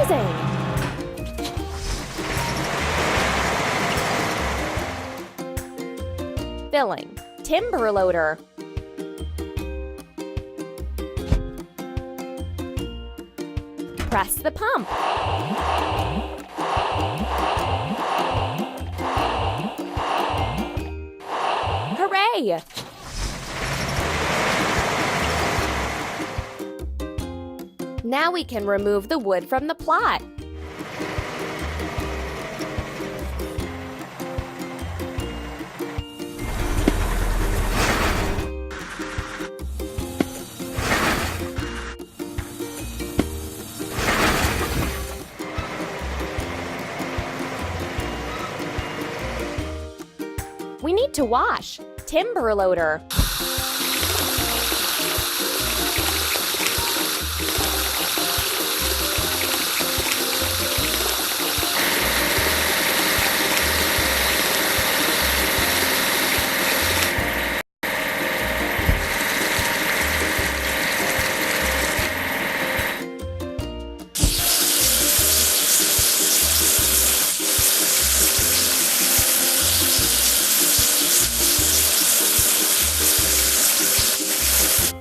Amazing! Filling. Timber loader. Press the pump. Hooray! Now we can remove the wood from the plot. We need to wash. Timber loader.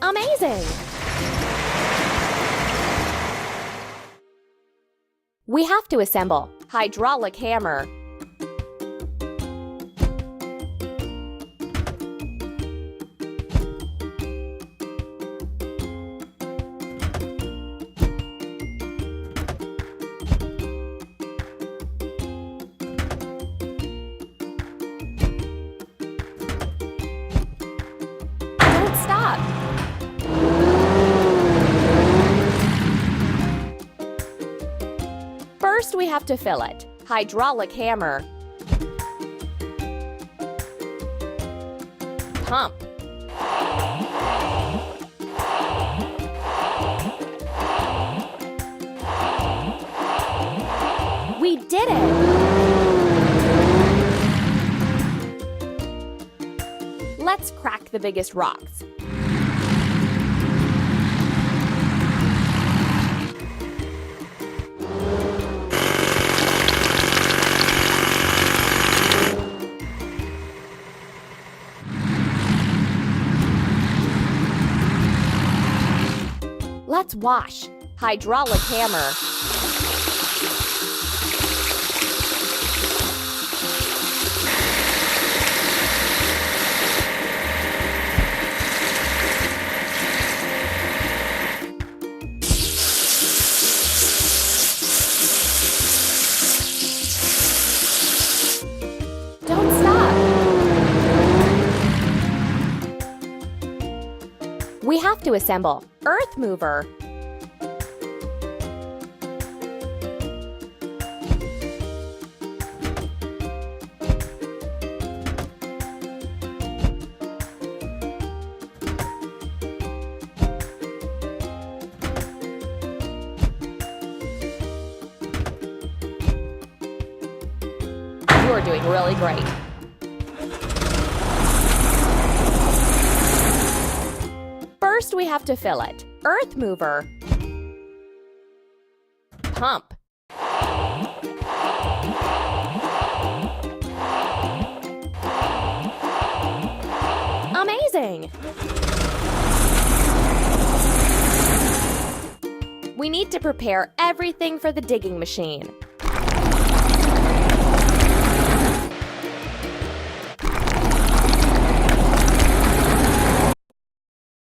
Amazing! We have to assemble. Hydraulic hammer. Don't stop! First, we have to fill it. Hydraulic hammer. Pump. We did it! Let's crack the biggest rocks. Let's wash. Hydraulic hammer. Don't stop. We have to assemble. Earth mover. You're doing really great. First, we have to fill it. Earth mover. Pump. Amazing! We need to prepare everything for the digging machine.